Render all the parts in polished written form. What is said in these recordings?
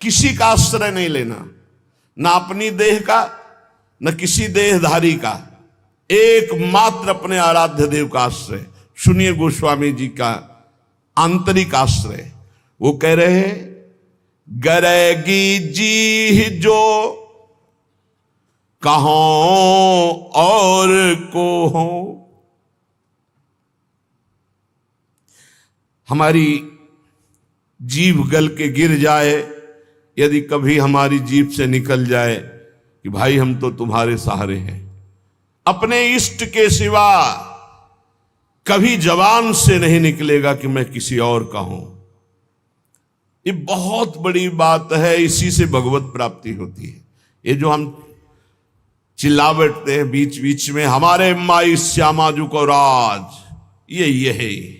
किसी का आश्रय नहीं लेना, ना अपनी देह का न किसी देहधारी का, एकमात्र अपने आराध्य देव का आश्रय। सुनिए गोस्वामी जी का आंतरिक आश्रय। वो कह रहे हैं, गरेगी जी जो कहो और को हो। हमारी जीभ गल के गिर जाए, यदि कभी हमारी जीभ से निकल जाए कि भाई हम तो तुम्हारे सहारे हैं, अपने इष्ट के सिवा कभी जबान से नहीं निकलेगा कि मैं किसी और का हूं। ये बहुत बड़ी बात है, इसी से भगवत प्राप्ति होती है। ये जो हम चिल्ला बैठते हैं बीच बीच में, हमारे माई श्यामा जू को राज, ये है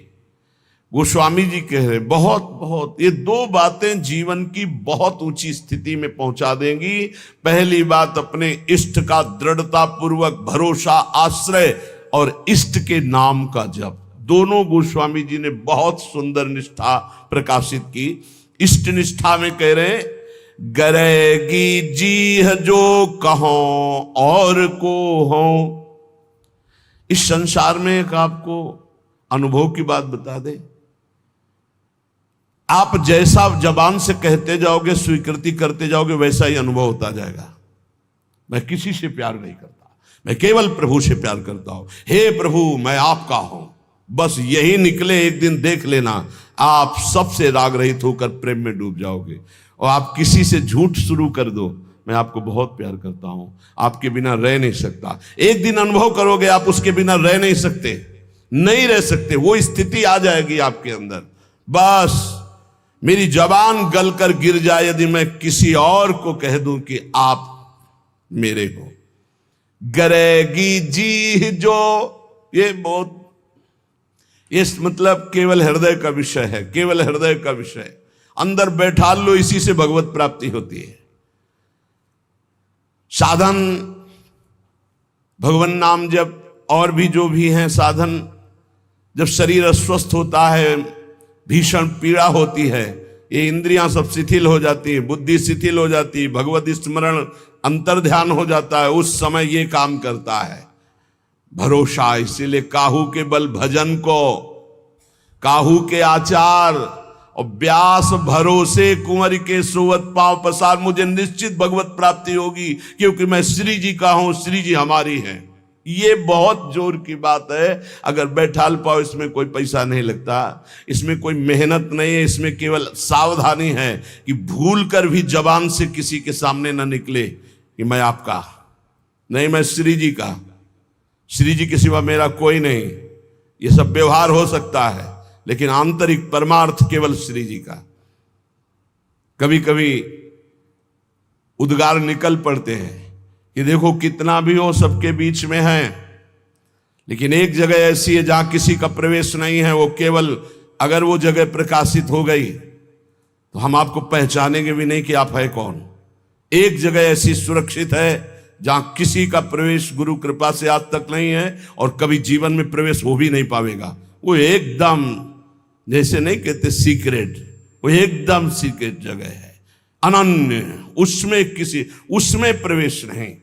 गोस्वामी जी कह रहे बहुत बहुत, ये दो बातें जीवन की बहुत ऊंची स्थिति में पहुंचा देंगी। पहली बात, अपने इष्ट का दृढ़ता पूर्वक भरोसा, आश्रय, और इष्ट के नाम का जप। दोनों गोस्वामी जी ने बहुत सुंदर निष्ठा प्रकाशित की। इष्ट निष्ठा में कह रहे, गरेगी जी जो कहो और को हो। इस संसार में एक आपको अनुभव की बात बता दे, आप जैसा जबान से कहते जाओगे, स्वीकृति करते जाओगे, वैसा ही अनुभव होता जाएगा। मैं किसी से प्यार नहीं करता, मैं केवल प्रभु से प्यार करता हूं। हे प्रभु मैं आपका हूं, बस यही निकले, एक दिन देख लेना आप सबसे राग रहित होकर प्रेम में डूब जाओगे। और आप किसी से झूठ शुरू कर दो, मैं आपको बहुत प्यार करता हूं, आपके बिना रह नहीं सकता, एक दिन अनुभव करोगे आप उसके बिना रह नहीं सकते, नहीं रह सकते। वो स्थिति आ जाएगी आपके अंदर। बस मेरी जबान गलकर गिर जाए यदि मैं किसी और को कह दूं कि आप मेरे हो। गरेगी जी जो, ये बहुत, ये मतलब केवल हृदय का विषय है, केवल हृदय का विषय। अंदर बैठा लो, इसी से भगवत प्राप्ति होती है। साधन भगवान नाम जब और भी जो भी हैं साधन, जब शरीर अस्वस्थ होता है, भीषण पीड़ा होती है, ये इंद्रियां सब शिथिल हो जाती है, बुद्धि शिथिल हो जाती है, भगवत स्मरण अंतर ध्यान हो जाता है, उस समय ये काम करता है भरोसा। इसीलिए काहू के बल भजन को, काहू के आचार और व्यास भरोसे कुंवर के सोवत पांव पसार। मुझे निश्चित भगवत प्राप्ति होगी क्योंकि मैं श्री जी का हूं, श्री जी हमारी हैं। ये बहुत जोर की बात है। अगर बैठाल पाओ, इसमें कोई पैसा नहीं लगता, इसमें कोई मेहनत नहीं है, इसमें केवल सावधानी है कि भूल कर भी जबान से किसी के सामने ना निकले कि मैं आपका नहीं, मैं श्री जी का, श्री जी के सिवा मेरा कोई नहीं। ये सब व्यवहार हो सकता है, लेकिन आंतरिक परमार्थ केवल श्री जी का। कभी कभी उद्गार निकल पड़ते हैं कि देखो कितना भी हो सबके बीच में है, लेकिन एक जगह ऐसी है जहां किसी का प्रवेश नहीं है। वो केवल अगर वो जगह प्रकाशित हो गई तो हम आपको पहचानेंगे भी नहीं कि आप है कौन। एक जगह ऐसी सुरक्षित है जहां किसी का प्रवेश गुरु कृपा से आज तक नहीं है और कभी जीवन में प्रवेश हो भी नहीं पाएगा। वो एकदम, जैसे नहीं कहते सीक्रेट, वो एकदम सीक्रेट जगह है, अनन्य, उसमें प्रवेश नहीं।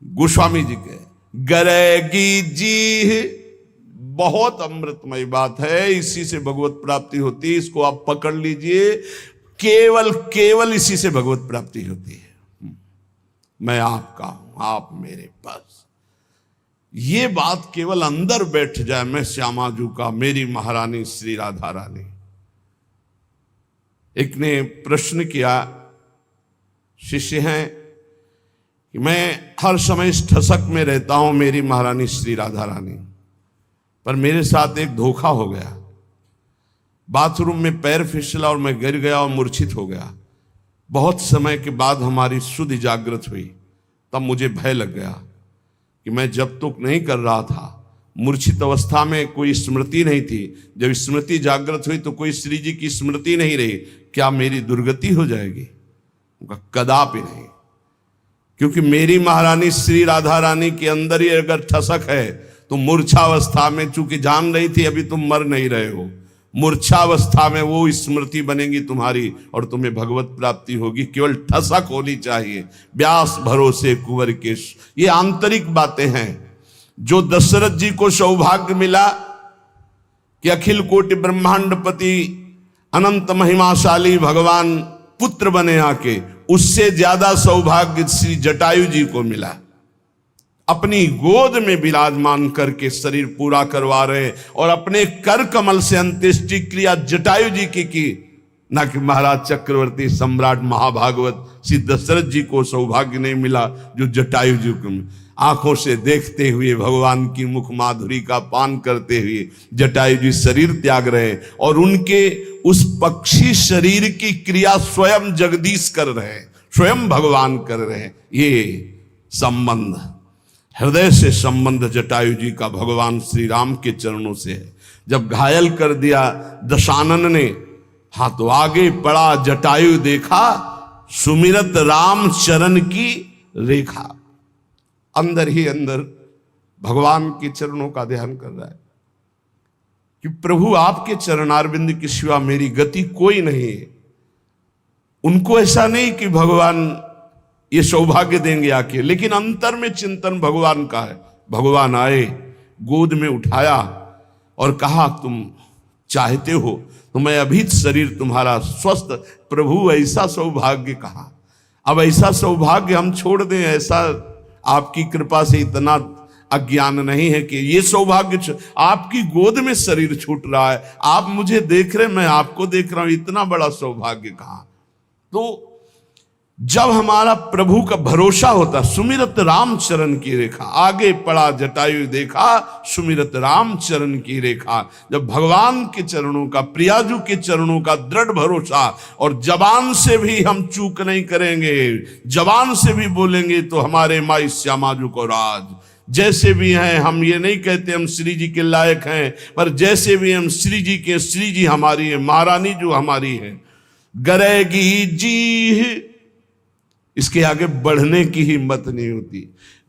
गोस्वामी जी के गरेगी जी बहुत अमृतमय बात है, इसी से भगवत प्राप्ति होती है। इसको आप पकड़ लीजिए, केवल इसी से भगवत प्राप्ति होती है। मैं आपका हूं, आप मेरे पास। ये बात केवल अंदर बैठ जाए, मैं श्यामा जू का, मेरी महारानी श्री राधा रानी। एक ने प्रश्न किया, शिष्य हैं कि मैं हर समय इस ठसक में रहता हूं, मेरी महारानी श्री राधा रानी, पर मेरे साथ एक धोखा हो गया। बाथरूम में पैर फिसला और मैं गिर गया और मूर्छित हो गया। बहुत समय के बाद हमारी शुद्ध जागृत हुई, तब मुझे भय लग गया कि मैं जब तक नहीं कर रहा था, मूर्छित अवस्था में कोई स्मृति नहीं थी, जब स्मृति जागृत हुई तो कोई श्री जी की स्मृति नहीं रही, क्या मेरी दुर्गति हो जाएगी? उनका कदापि नहीं, क्योंकि मेरी महारानी श्री राधा रानी के अंदर ही अगर ठसक है तो मूर्छावस्था में चूंकि जान रही थी अभी तुम मर नहीं रहे हो, मूर्छावस्था में वो स्मृति बनेगी तुम्हारी और तुम्हें भगवत प्राप्ति होगी। केवल ठसक होनी चाहिए, व्यास भरोसे कुंवर केश। ये आंतरिक बातें हैं। जो दशरथ जी को सौभाग्य मिला कि अखिल कोटि ब्रह्मांडपति अनंत महिमाशाली भगवान पुत्र बने आके, उससे ज्यादा सौभाग्य श्री जटायु जी को मिला। अपनी गोद में विराजमान करके शरीर पूरा करवा रहे और अपने कर कमल से अंत्येष्टि क्रिया जटायु जी की ना कि महाराज चक्रवर्ती सम्राट महाभागवत श्री दशरथ जी को सौभाग्य नहीं मिला जो जटायु जी को मिला। आंखों से देखते हुए भगवान की मुख माधुरी का पान करते हुए जटायु जी शरीर त्याग रहे और उनके उस पक्षी शरीर की क्रिया स्वयं जगदीश कर रहे हैं, स्वयं भगवान कर रहे हैं। ये संबंध, हृदय से संबंध जटायु जी का भगवान श्री राम के चरणों से है। जब घायल कर दिया दशानन ने, हाँ तो आगे पड़ा जटायु देखा, सुमिरत राम चरण की रेखा। अंदर ही अंदर भगवान के चरणों का ध्यान कर रहा है कि प्रभु आपके चरणारविंद के सिवा मेरी गति कोई नहीं है। उनको ऐसा नहीं कि भगवान ये सौभाग्य देंगे आके, लेकिन अंतर में चिंतन भगवान का है। भगवान आए, गोद में उठाया और कहा तुम चाहते हो तो मैं अभी शरीर तुम्हारा स्वस्थ। प्रभु ऐसा सौभाग्य कहा, अब ऐसा सौभाग्य हम छोड़ दें? ऐसा आपकी कृपा से इतना अज्ञान नहीं है कि ये सौभाग्य आपकी गोद में शरीर छूट रहा है, आप मुझे देख रहे, मैं आपको देख रहा हूं, इतना बड़ा सौभाग्य कहां? तो जब हमारा प्रभु का भरोसा होता, सुमिरत राम चरण की रेखा, आगे पड़ा जटायु देखा सुमिरत राम चरण की रेखा। जब भगवान के चरणों का, प्रियाजू के चरणों का दृढ़ भरोसा, और जबान से भी हम चूक नहीं करेंगे, जबान से भी बोलेंगे तो हमारे माई श्यामाजू को राज। जैसे भी हैं, हम ये नहीं कहते हम श्री जी के लायक हैं, पर जैसे भी हम श्री जी के, श्री जी हमारी है, महारानी जो हमारी है। गरेगी जी, इसके आगे बढ़ने की हिम्मत नहीं होती।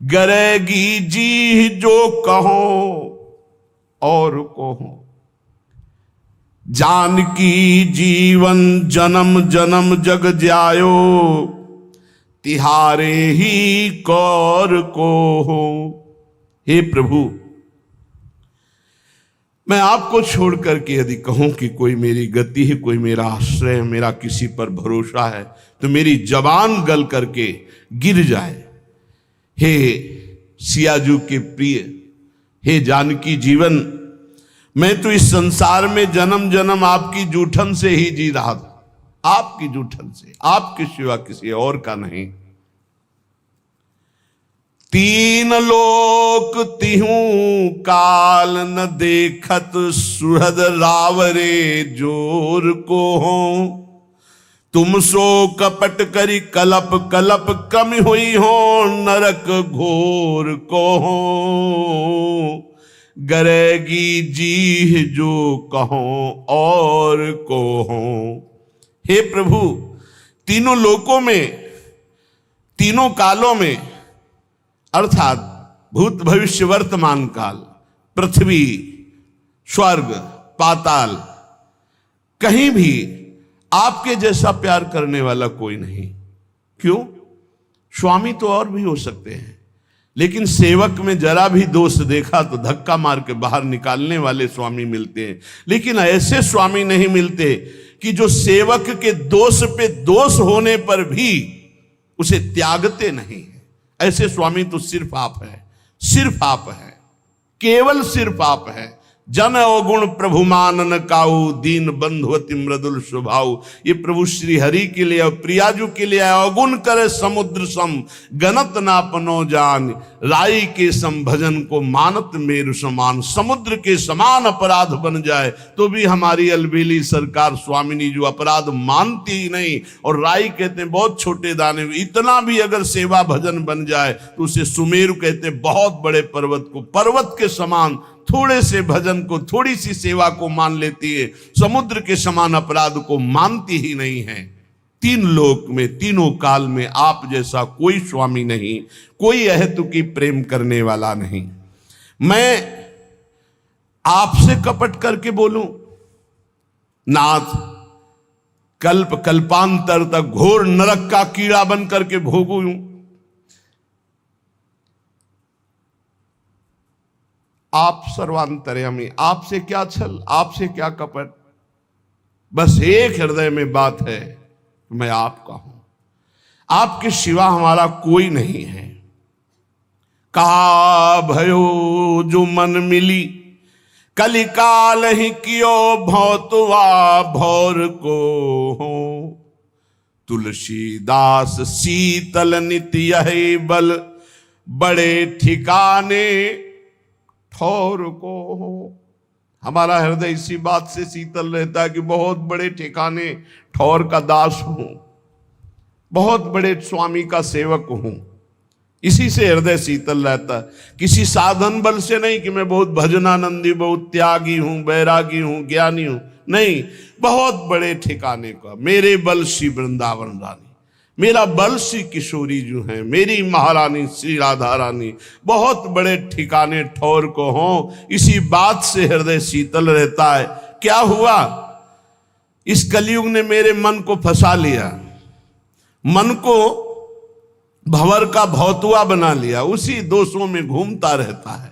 गरेगी जी जो कहो और कहो, जानकी जीवन जन्म जन्म जग जायो, तिहारे ही कौर को हो। हे प्रभु, मैं आपको छोड़ करके यदि कहूं कि कोई मेरी गति है, कोई मेरा आश्रय है, मेरा किसी पर भरोसा है, तो मेरी जबान गल करके गिर जाए। हे सियाजू के प्रिय, हे जानकी जीवन, मैं तो इस संसार में जन्म जन्म आपकी जूठन से ही जी रहा था, आपकी जूठन से, आपके सिवा किसी और का नहीं। तीन लोक तिहूं काल न देखत, सुहृद रावरे जोर को हो। तुम सो कपट करी कलप कलप, कम हुई हो नरक घोर को हो। गरेगी जी जो कहो और को हो। हे प्रभु, तीनों लोकों में, तीनों कालों में, अर्थात भूत भविष्य वर्तमान काल, पृथ्वी, स्वर्ग, पाताल, कहीं भी आपके जैसा प्यार करने वाला कोई नहीं। क्यों? स्वामी तो और भी हो सकते हैं, लेकिन सेवक में जरा भी दोष देखा तो धक्का मार के बाहर निकालने वाले स्वामी मिलते हैं। लेकिन ऐसे स्वामी नहीं मिलते कि जो सेवक के दोष पे दोष होने पर भी उसे त्यागते नहीं। ऐसे स्वामी तो सिर्फ आप है, सिर्फ आप है, केवल सिर्फ आप है। जन अवगुण प्रभु मानन काऊ, दीन बंधुवती मृदुल स्वभाव। ये प्रभु श्री हरि के लिए और प्रियाजू के लिए अवगुण करे समुद्र सम, गणत नापनो जान। राई के सम भजन को मानत मेरु समान। समुद्र के समान अपराध बन जाए तो भी हमारी अलबेली सरकार स्वामिनी जो अपराध मानती ही नहीं। और राई कहते हैं बहुत छोटे दाने, इतना भी अगर सेवा भजन बन जाए तो उसे सुमेरु कहते हैं, बहुत बड़े पर्वत को। पर्वत के समान थोड़े से भजन को, थोड़ी सी सेवा को मान लेती है, समुद्र के समान अपराध को मानती ही नहीं है। तीन लोक में, तीनों काल में आप जैसा कोई स्वामी नहीं, कोई अहेतुकी प्रेम करने वाला नहीं। मैं आपसे कपट करके बोलूं नाथ कल्प कल्पांतर तक घोर नरक का कीड़ा बन करके भोगूं। आप सर्वांतर्यामी, आपसे क्या छल, आपसे क्या कपट, बस एक हृदय में बात है, मैं आपका हूं, आपके सिवा हमारा कोई नहीं है। कहा भयो जो मन मिली, कलिकाल ही कियो भौतवा भौर को हो। तुलसीदास शीतल नित्य यही बल, बड़े ठिकाने ठौर को हो। हमारा हृदय इसी बात से शीतल रहता है कि बहुत बड़े ठिकाने ठौर का दास हूं, बहुत बड़े स्वामी का सेवक हूं। इसी से हृदय शीतल रहता है, किसी साधन बल से नहीं कि मैं बहुत भजनानंदी, बहुत त्यागी हूं, बैरागी हूं, ज्ञानी हूं, नहीं, बहुत बड़े ठिकाने का। मेरे बल श्री वृंदावन रानी, मेरा बल श्री किशोरी जो है, मेरी महारानी श्री राधा रानी, बहुत बड़े ठिकाने ठौर को हो। इसी बात से हृदय शीतल रहता है। क्या हुआ, इस कलयुग ने मेरे मन को फंसा लिया, मन को भंवर का भौतुआ बना लिया, उसी दोषों में घूमता रहता है।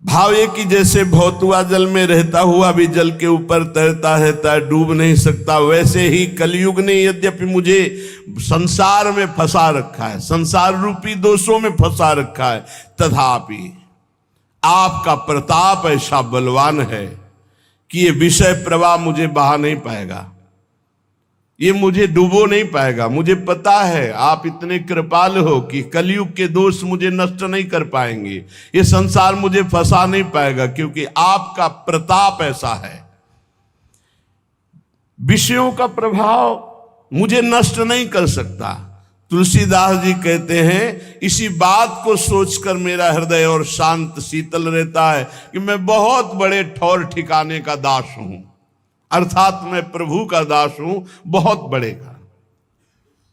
भाव ये कि जैसे भौतुआ जल में रहता हुआ भी जल के ऊपर तैरता रहता है, डूब नहीं सकता, वैसे ही कलयुग ने यद्यपि मुझे संसार में फंसा रखा है, संसार रूपी दोषों में फंसा रखा है, तथापि आपका प्रताप ऐसा बलवान है कि ये विषय प्रवाह मुझे बहा नहीं पाएगा, ये मुझे डुबो नहीं पाएगा। मुझे पता है आप इतने कृपाल हो कि कलयुग के दोष मुझे नष्ट नहीं कर पाएंगे, ये संसार मुझे फंसा नहीं पाएगा, क्योंकि आपका प्रताप ऐसा है। विषयों का प्रभाव मुझे नष्ट नहीं कर सकता। तुलसीदास जी कहते हैं, इसी बात को सोचकर मेरा हृदय और शांत शीतल रहता है कि मैं बहुत बड़े ठौर ठिकाने का दास हूं, अर्थात मैं प्रभु का दास हूं, बहुत बड़े का।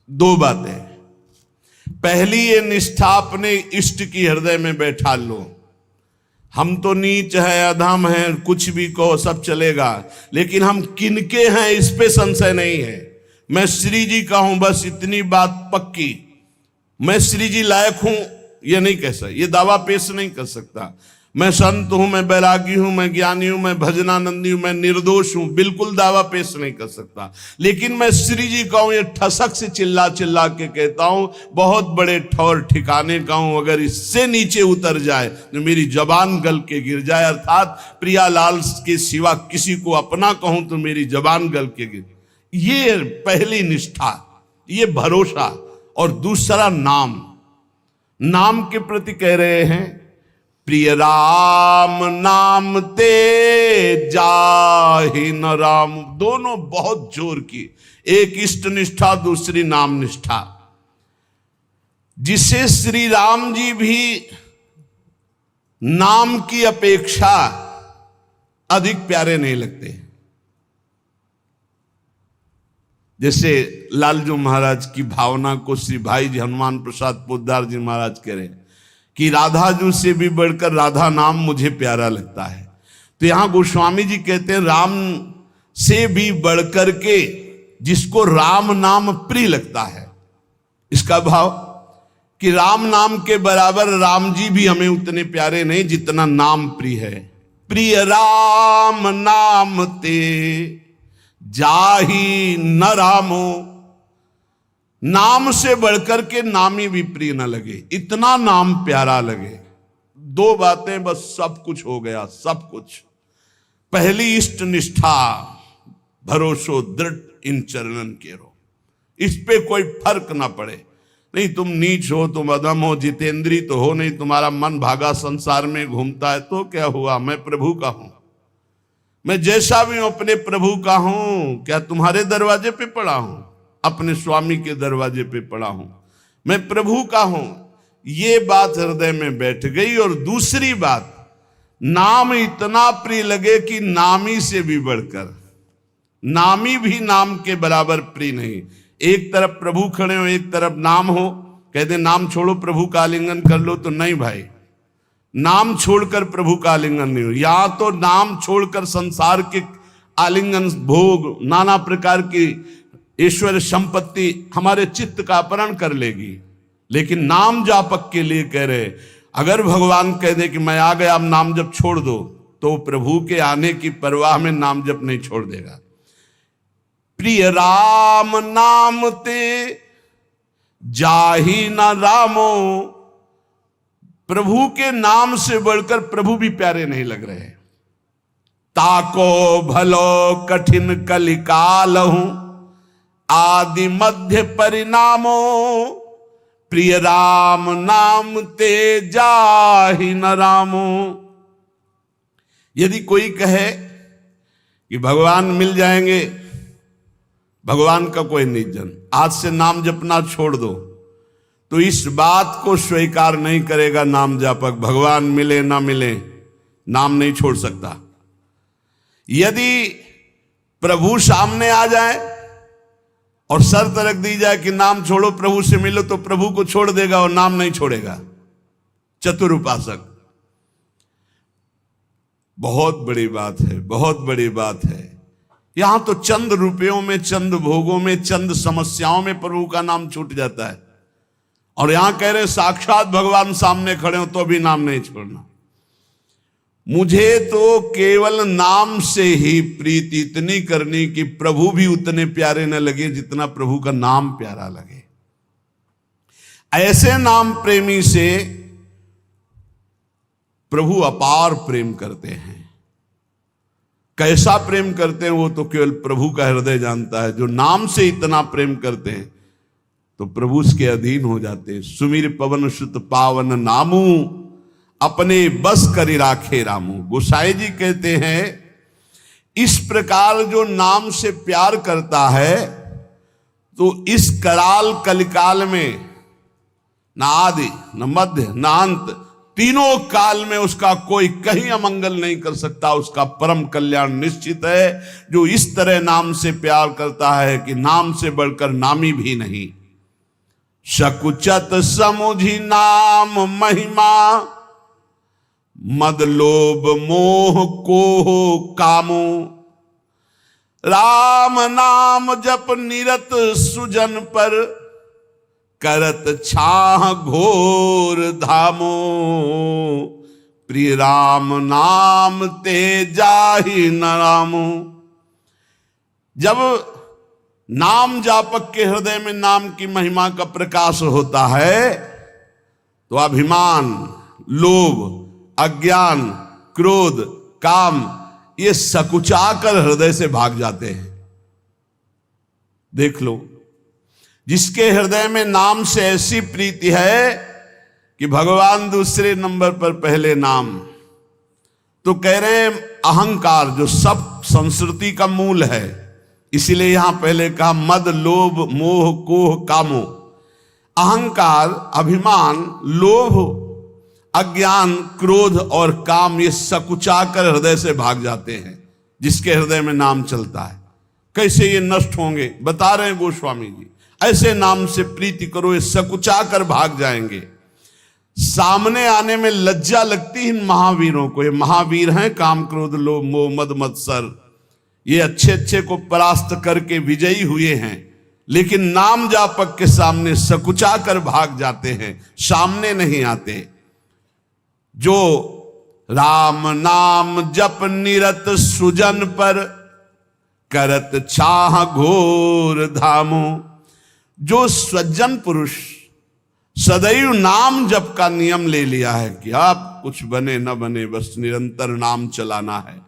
दो बातें, पहली ये निष्ठा अपने इष्ट की हृदय में बैठा लो। हम तो नीच है, अधम है, कुछ भी कहो सब चलेगा, लेकिन हम किनके हैं इस पे संशय नहीं है। मैं श्री जी का हूं, बस इतनी बात पक्की। मैं श्री जी लायक हूं ये नहीं कह सकता, ये दावा पेश नहीं कर सकता। मैं संत हूं, मैं बैरागी हूं, मैं ज्ञानी हूं, मैं भजनानंदी हूं, मैं निर्दोष हूं, बिल्कुल दावा पेश नहीं कर सकता। लेकिन मैं श्री जी का हूं, ये ठसक से चिल्ला चिल्ला के कहता हूं, बहुत बड़े ठौर ठिकाने का हूं। अगर इससे नीचे उतर जाए तो मेरी जबान गल के गिर जाए, अर्थात प्रियालाल के सिवा किसी को अपना कहूं तो मेरी जबान गल के गिर। ये पहली निष्ठा, ये भरोसा। और दूसरा नाम, नाम के प्रति कह रहे हैं, प्रिय राम नाम ते जाहि न राम। दोनों बहुत जोर की, एक इष्ट निष्ठा, दूसरी नाम निष्ठा, जिसे श्री राम जी भी नाम की अपेक्षा अधिक प्यारे नहीं लगते। जैसे लालजू महाराज की भावना को श्री भाई जी हनुमान प्रसाद पोद्दार जी महाराज कह रहे हैं कि राधा जू से भी बढ़कर राधा नाम मुझे प्यारा लगता है। तो यहां गोस्वामी जी कहते हैं, राम से भी बढ़कर के जिसको राम नाम प्रिय लगता है। इसका भाव कि राम नाम के बराबर राम जी भी हमें उतने प्यारे नहीं जितना नाम प्रिय है। प्रिय राम नाम ते जाहि न रामो, नाम से बढ़कर के नामी भी प्रिय न लगे, इतना नाम प्यारा लगे। दो बातें बस सब कुछ हो गया, सब कुछ। पहली इष्ट निष्ठा, भरोसो दृढ़ इन चरणन केरो, इस पे कोई फर्क ना पड़े। नहीं तुम नीच हो, तुम अधम हो, जितेंद्री तो हो नहीं, तुम्हारा मन भागा संसार में घूमता है, तो क्या हुआ, मैं प्रभु का हूं, मैं जैसा भी हूं अपने प्रभु का हूं। क्या तुम्हारे दरवाजे पे पड़ा हूं, अपने स्वामी के दरवाजे पे पड़ा हूं, मैं प्रभु का हूं। ये बात हृदय में बैठ गई। और दूसरी बात, नाम इतना प्रिय लगे कि नामी से भी बढ़कर, नामी भी नाम के बराबर प्रिय नहीं। एक तरफ प्रभु खड़े हो, एक तरफ नाम हो, कहते नाम छोड़ो प्रभु का आलिंगन कर लो, तो नहीं भाई, नाम छोड़कर प्रभु का आलिंगन नहीं हो। या तो नाम छोड़कर संसार के आलिंगन, भोग, नाना प्रकार की ऐश्वर्य संपत्ति हमारे चित्त का अपहरण कर लेगी। लेकिन नाम जापक के लिए कह रहे, अगर भगवान कह दे कि मैं आ गया, अब नाम जप छोड़ दो, तो प्रभु के आने की परवाह में नाम जप नहीं छोड़ देगा। प्रिय राम नाम ते जाहि न रामो, प्रभु के नाम से बढ़कर प्रभु भी प्यारे नहीं लग रहे। ताको भलो कठिन कलिकाल हूं, आदि मध्य परिणामो, प्रिय राम नाम ते जाहि न रामो। यदि कोई कहे कि भगवान मिल जाएंगे, भगवान का कोई निजन, आज से नाम जपना छोड़ दो, तो इस बात को स्वीकार नहीं करेगा नाम जापक। भगवान मिले ना मिले, नाम नहीं छोड़ सकता। यदि प्रभु सामने आ जाए और शर्त रख दी जाए कि नाम छोड़ो, प्रभु से मिलो, तो प्रभु को छोड़ देगा और नाम नहीं छोड़ेगा। चतुर उपासक। बहुत बड़ी बात है, बहुत बड़ी बात है। यहां तो चंद रुपयों में, चंद भोगों में, चंद समस्याओं में प्रभु का नाम छूट जाता है, और यहां कह रहे साक्षात भगवान सामने खड़े हो तो भी नाम नहीं छोड़ना। मुझे तो केवल नाम से ही प्रीति इतनी करनी कि प्रभु भी उतने प्यारे न लगे जितना प्रभु का नाम प्यारा लगे। ऐसे नाम प्रेमी से प्रभु अपार प्रेम करते हैं। कैसा प्रेम करते हैं वो तो केवल प्रभु का हृदय जानता है। जो नाम से इतना प्रेम करते हैं तो प्रभु उसके अधीन हो जाते हैं। सुमिर पवन सुत पावन नामू, अपने बस करी राखे रामू। गोसाई जी कहते हैं, इस प्रकार जो नाम से प्यार करता है तो इस कराल कलिकाल में न आदि न मध्य न अंत, तीनों काल में उसका कोई कहीं अमंगल नहीं कर सकता। उसका परम कल्याण निश्चित है। जो इस तरह नाम से प्यार करता है कि नाम से बढ़कर नामी भी नहीं। सकुचत समुझी नाम महिमा, मद लोभ मोह को कामो, राम नाम जप निरत सुजन पर, करत छाह घोर धामो, प्रिय राम नाम ते जाहि न रामो। जब नाम जापक के हृदय में नाम की महिमा का प्रकाश होता है तो अभिमान, लोभ, अज्ञान, क्रोध, काम ये सकुचाकर हृदय से भाग जाते हैं। देख लो, जिसके हृदय में नाम से ऐसी प्रीति है कि भगवान दूसरे नंबर पर, पहले नाम, तो कह रहे हैं अहंकार जो सब संस्कृति का मूल है, इसीलिए यहां पहले कहा मद लोभ मोह कोह कामो। अहंकार, अभिमान, लोभ, अज्ञान, क्रोध और काम ये सकुचाकर हृदय से भाग जाते हैं जिसके हृदय में नाम चलता है। कैसे ये नष्ट होंगे बता रहे हैं गोस्वामी जी। ऐसे नाम से प्रीति करो, ये सकुचाकर भाग जाएंगे। सामने आने में लज्जा लगती है इन महावीरों को। ये महावीर हैं, काम क्रोध लोभ मोह मद मत्सर, ये अच्छे अच्छे को परास्त करके विजयी हुए हैं, लेकिन नाम जापक के सामने सकुचाकर भाग जाते हैं, सामने नहीं आते। जो राम नाम जप निरत सुजन पर, करत छाह घोर धामो। जो सज्जन पुरुष सदैव नाम जप का नियम ले लिया है कि आप कुछ बने न बने बस निरंतर नाम चलाना है,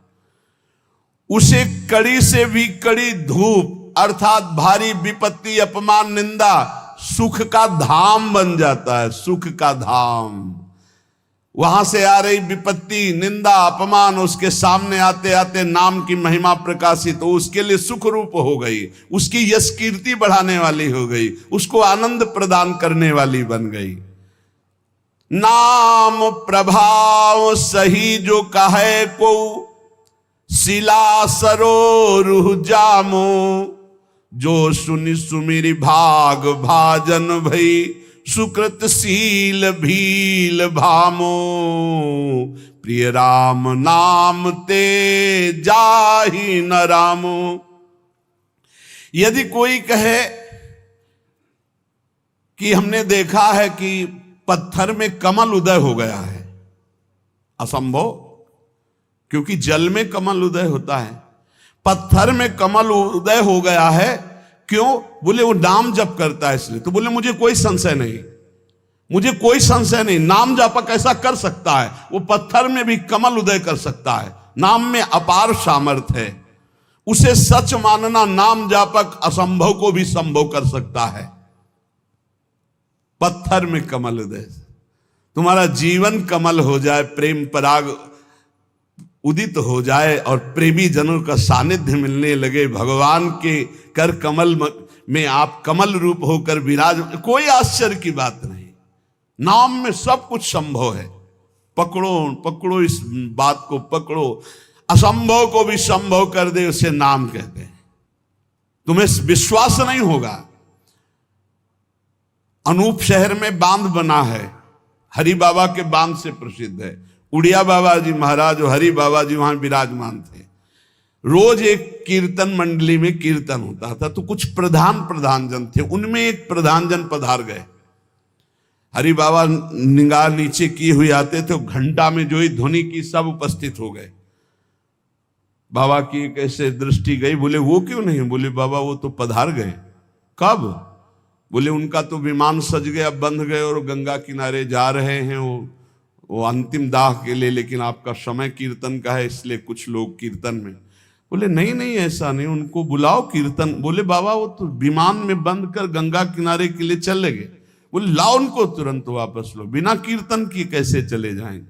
उसे कड़ी से भी कड़ी धूप अर्थात भारी विपत्ति, अपमान, निंदा सुख का धाम बन जाता है। सुख का धाम, वहां से आ रही विपत्ति, निंदा, अपमान उसके सामने आते आते नाम की महिमा प्रकाशित हो, उसके लिए सुख रूप हो गई, उसकी यश कीर्ति बढ़ाने वाली हो गई, उसको आनंद प्रदान करने वाली बन गई। नाम प्रभाव सही जो कहे को, शिला सरोरुह जामो। जो सुनि सुमिरि भाग भाजन भई, सुकृत शील भील भामो। प्रिय राम नाम ते जाहि न रामो। यदि कोई कहे कि हमने देखा है कि पत्थर में कमल उदय हो गया है, असंभव, क्योंकि जल में कमल उदय होता है। पत्थर में कमल उदय हो गया है, क्यों? बोले वो नाम जप करता है इसलिए। तो बोले मुझे कोई संशय नहीं, मुझे कोई संशय नहीं, नाम जापक ऐसा कर सकता है, वो पत्थर में भी कमल उदय कर सकता है। नाम में अपार सामर्थ्य है, उसे सच मानना। नाम जापक असंभव को भी संभव कर सकता है। पत्थर में कमल उदय, तुम्हारा जीवन कमल हो जाए, प्रेम पराग उदित हो जाए और प्रेमी जनों का सानिध्य मिलने लगे, भगवान के कर कमल में आप कमल रूप होकर विराज, कोई आश्चर्य की बात नहीं। नाम में सब कुछ संभव है। पकड़ो पकड़ो, इस बात को पकड़ो, असंभव को भी संभव कर दे, उसे नाम कहते हैं। तुम्हें विश्वास नहीं होगा। अनूप शहर में बांध बना है, हरि बाबा के बांध से प्रसिद्ध है। उड़िया बाबा जी महाराज और हरि बाबा जी वहां विराजमान थे। रोज एक कीर्तन मंडली में कीर्तन होता था, तो कुछ प्रधान जन थे, उनमें एक प्रधान जन पधार गए। हरि बाबा निगाह नीचे किए हुए आते थे, घंटा में जो ही ध्वनि की सब उपस्थित हो गए। बाबा की कैसे दृष्टि गई, बोले वो क्यों नहीं? बोले बाबा वो तो पधार गए। कब? बोले उनका तो विमान सज गया, बंध गए और गंगा किनारे जा रहे हैं वो अंतिम दाह के लिए, लेकिन आपका समय कीर्तन का है इसलिए कुछ लोग कीर्तन में। बोले नहीं नहीं ऐसा नहीं, उनको बुलाओ कीर्तन। बोले बाबा वो तो विमान में बंद कर गंगा किनारे के लिए चले गए। बोले लाओ उनको तुरंत वापस लो, बिना कीर्तन किए कैसे चले जाएंगे?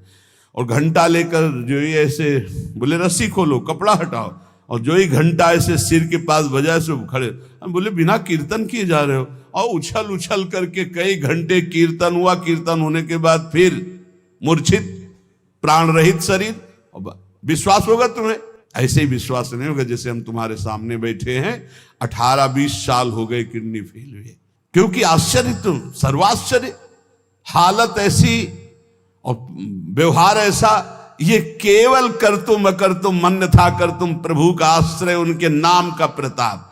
और घंटा लेकर जो ही ऐसे, बोले रस्सी खोलो, कपड़ा हटाओ, और जो ही घंटा ऐसे सिर के पास बजाय से खड़े। बोले बिना कीर्तन किए जा रहे हो? और उछल उछल करके कई घंटे कीर्तन हुआ। कीर्तन होने के बाद फिर मूर्छित प्राण रहित शरीर। विश्वास होगा तुम्हें? ऐसे ही विश्वास नहीं होगा जैसे हम तुम्हारे सामने बैठे हैं, 18-20 साल हो गए किडनी फेल हुए। क्योंकि आश्चर्य, तुम सर्वाश्चर्य, हालत ऐसी और व्यवहार ऐसा। ये केवल कर तुम अकर तुम मन था कर तुम, प्रभु का आश्रय, उनके नाम का प्रताप।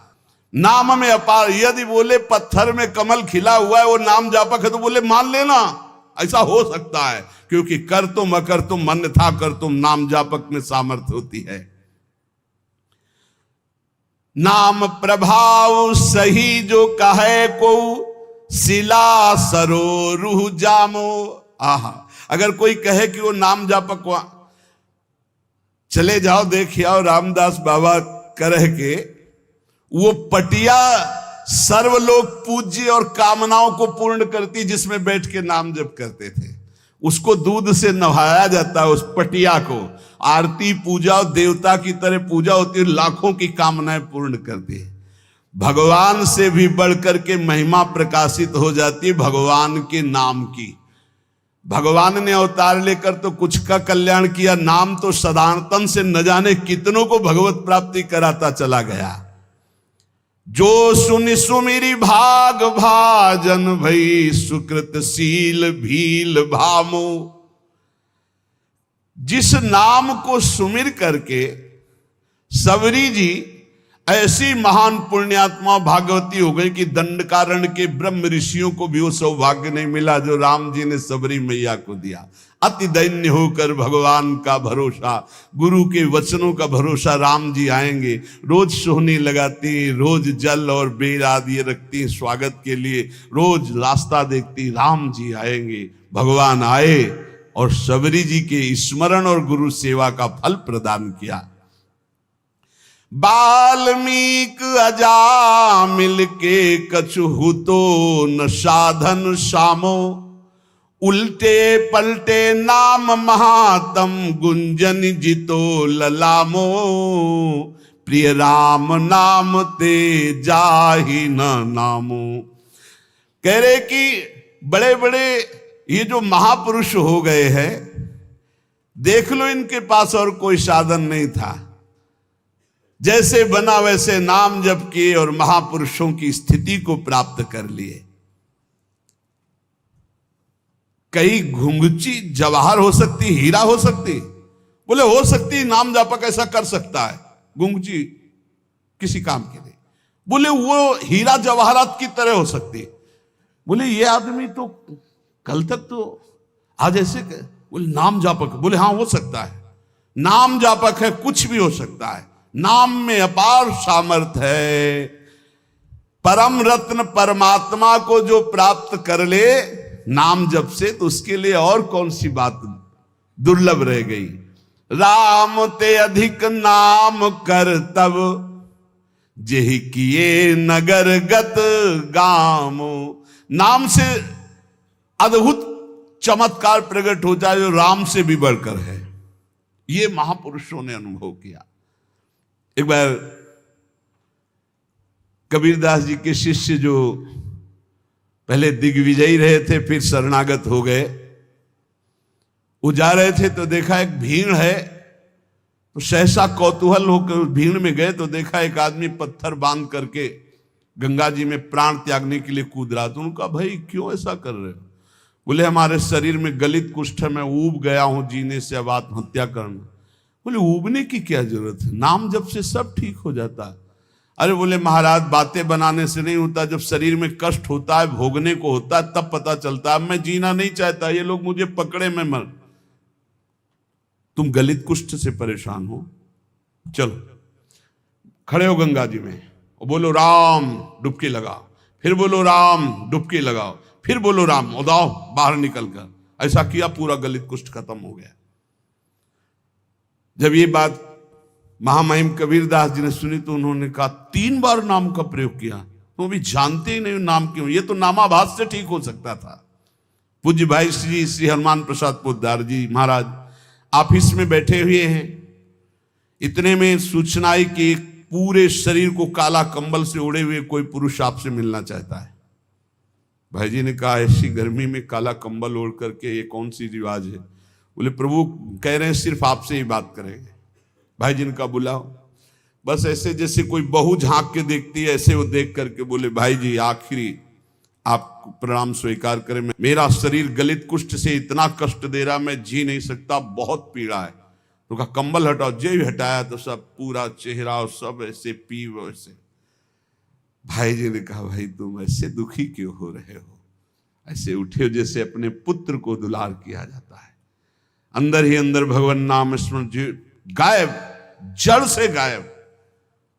नाम में अपार। यदि बोले पत्थर में कमल खिला हुआ है, वो नाम जापक है, तो बोले मान लेना ऐसा हो सकता है, क्योंकि कर तुम अकर तुम मन था कर तुम, नाम जापक में सामर्थ्य होती है। नाम प्रभाव सही जो कहे को, शिला सरो रूह जामो। आहा, अगर कोई कहे कि वो नाम जापक, चले जाओ देखिए आओ, रामदास बाबा कह के वो पटिया सर्वलोक पूज्य और कामनाओं को पूर्ण करती, जिसमें बैठ के नाम जप करते थे। उसको दूध से नहाया जाता है, उस पटिया को आरती पूजा देवता की तरह पूजा होती है, लाखों की कामनाएं पूर्ण करती है। भगवान से भी बढ़कर के महिमा प्रकाशित हो जाती है भगवान के नाम की। भगवान ने अवतार लेकर तो कुछ का कल्याण किया, नाम तो सदानतन से न जाने कितनों को भगवत प्राप्ति कराता चला गया। जो सुनि सुमिरी भाग भाजन भई, सुकृत शील भील भामो। जिस नाम को सुमिर करके सबरी जी ऐसी महान पुण्यात्मा भागवती हो गई कि दंडकारण्य के ब्रह्म ऋषियों को भी वो सौभाग्य नहीं मिला जो राम जी ने सबरी मैया को दिया। अति दैन्य होकर भगवान का भरोसा, गुरु के वचनों का भरोसा, राम जी आएंगे। रोज सोहनी लगाती, रोज जल और बेल आदि रखती स्वागत के लिए, रोज रास्ता देखती, राम जी आएंगे। भगवान आए और सबरी जी के स्मरण और गुरु सेवा का फल प्रदान किया। बाल्मीक अजा मिलके कछु तो न साधन सामो, उल्टे पलटे नाम महातम गुंजन जितो ललामो। प्रिय राम नाम ते जाहि न नामो। कह रहे कि बड़े बड़े ये जो महापुरुष हो गए हैं, देख लो इनके पास और कोई साधन नहीं था, जैसे बना वैसे नाम जप किए और महापुरुषों की स्थिति को प्राप्त कर लिए। कई घुंघची जवाहर हो सकती, हीरा हो सकती, बोले हो सकती है नाम जापक ऐसा कर सकता है गुंगजी किसी काम के लिए। बोले वो हीरा जवाहरात की तरह हो सकती है। बोले ये आदमी तो कल तक तो आज ऐसे बोले नाम जापक। बोले हाँ हो सकता है, नाम जापक है, कुछ भी हो सकता है। नाम में अपार सामर्थ्य है। परम रत्न परमात्मा को जो प्राप्त कर ले नाम जप से, तो उसके लिए और कौन सी बात दुर्लभ रह गई। राम ते अधिक नाम कर तब, जेहि किए नगर गत गामो। नाम से अद्भुत चमत्कार प्रकट होता है जो राम से भी बढ़कर है। ये महापुरुषों ने अनुभव किया। एक बार कबीरदास जी के शिष्य जो पहले दिग्विजयी रहे थे फिर शरणागत हो गए, वो जा रहे थे तो देखा एक भीड़ है, तो सहसा कौतूहल होकर भीड़ में गए तो देखा एक आदमी पत्थर बांध करके गंगा जी में प्राण त्यागने के लिए कूद रहा। तो उनका भाई क्यों ऐसा कर रहे हो? बोले हमारे शरीर में गलित कुष्ठ है, मैं ऊब गया हूं जीने से, अब आत्महत्या करना। बोले ऊबने की क्या जरूरत है, नाम जब से सब ठीक हो जाता है। अरे बोले महाराज बातें बनाने से नहीं होता, जब शरीर में कष्ट होता है भोगने को होता है तब पता चलता है। मैं जीना नहीं चाहता, ये लोग मुझे पकड़े मैं मर। तुम गलित कुष्ठ से परेशान हो, चलो खड़े हो गंगा जी में और बोलो राम, डुबकी लगाओ, फिर बोलो राम, डुबकी लगाओ, फिर बोलो राम, उदाओ बाहर निकल कर। ऐसा किया, पूरा गलित कुष्ठ खत्म हो गया। जब ये बात महामहिम कबीरदास जी ने सुनी तो उन्होंने कहा 3 बार नाम का प्रयोग किया, तो भी जानते ही नहीं नाम क्यों, ये तो नामाभास से ठीक हो सकता था। पूज्य भाई श्री हनुमान प्रसाद पोद्दार जी महाराज ऑफिस में बैठे हुए हैं, इतने में सूचना आई कि पूरे शरीर को काला कंबल से ओढ़े हुए कोई पुरुष आपसे मिलना चाहता है। भाई जी ने कहा ऐसी गर्मी में काला कंबल ओढ़ करके ये कौन सी रिवाज है? बोले प्रभु कह रहे हैं सिर्फ आपसे ही बात करेंगे। भाई जी ने कहा बुलाओ। बस ऐसे जैसे कोई बहू झांक के देखती है ऐसे वो देख करके बोले भाई जी आखिरी आप प्रणाम स्वीकार करें, मेरा शरीर गलित कुष्ठ से इतना कष्ट दे रहा, मैं जी नहीं सकता, बहुत पीड़ा है। तो कहा कंबल हटाओ। जो ही हटाया तो सब पूरा चेहरा और सब ऐसे पी वैसे। भाई जी ने कहा भाई तुम ऐसे दुखी क्यों हो रहे हो? ऐसे उठे जैसे अपने पुत्र को दुलार किया जाता है। अंदर ही अंदर भगवान नाम स्मरण गायब, जड़ से गायब।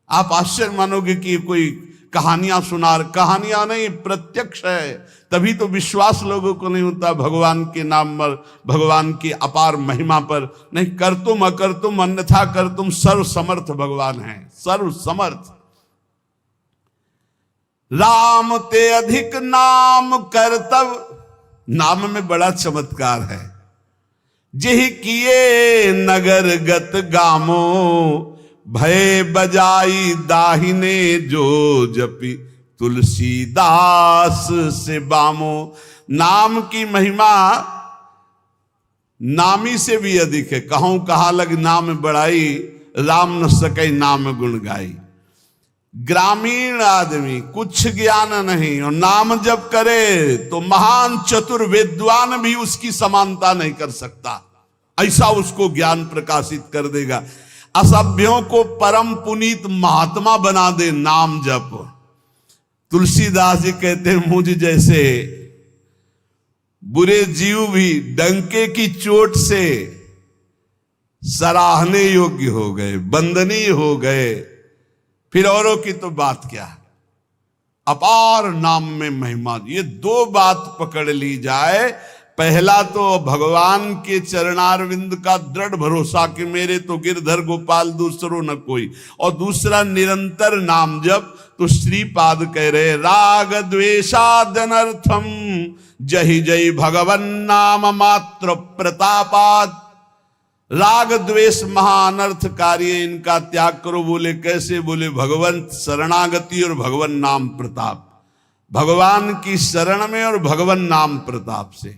आप आश्चर्य मानोगे कि कोई कहानियां सुना, कहानियां नहीं प्रत्यक्ष है। तभी तो विश्वास लोगों को नहीं होता भगवान के नाम पर, भगवान की अपार महिमा पर। नहीं कर तुम अकर तुम अन्यथा कर तुम, सर्व समर्थ भगवान है, सर्व समर्थ। राम ते अधिक नाम कर तब, नाम में बड़ा चमत्कार है। जेहि किए नगर गत गामो, भय बजाई दाहिने जो जपी तुलसीदास से बामो। नाम की महिमा नामी से भी अधिक है। कहूं कहा लग नाम बढ़ाई, राम न सके नाम गुण गाई। ग्रामीण आदमी कुछ ज्ञान नहीं और नाम जब करे तो महान चतुर विद्वान भी उसकी समानता नहीं कर सकता, ऐसा उसको ज्ञान प्रकाशित कर देगा। असभ्यों को परम पुनीत महात्मा बना दे नाम जप। तुलसीदास जी कहते हैं मुझ जैसे बुरे जीव भी डंके की चोट से सराहने योग्य हो गए, वंदनीय हो गए, फिर औरों की तो बात क्या। अपार नाम में महिमा। ये 2 बात पकड़ ली जाए, पहला तो भगवान के चरणारविंद का दृढ़ भरोसा कि मेरे तो गिरधर गोपाल दूसरो न कोई, और दूसरा निरंतर नाम जप। तो श्रीपाद कह रहे राग द्वेषादनर्थम जहि जय भगवन नाम मात्र प्रतापात। राग द्वेष महाअनर्थकारी है, इनका त्याग करो। बोले कैसे? बोले भगवंत शरणागति और भगवन नाम प्रताप, भगवान की शरण में और भगवन नाम प्रताप से।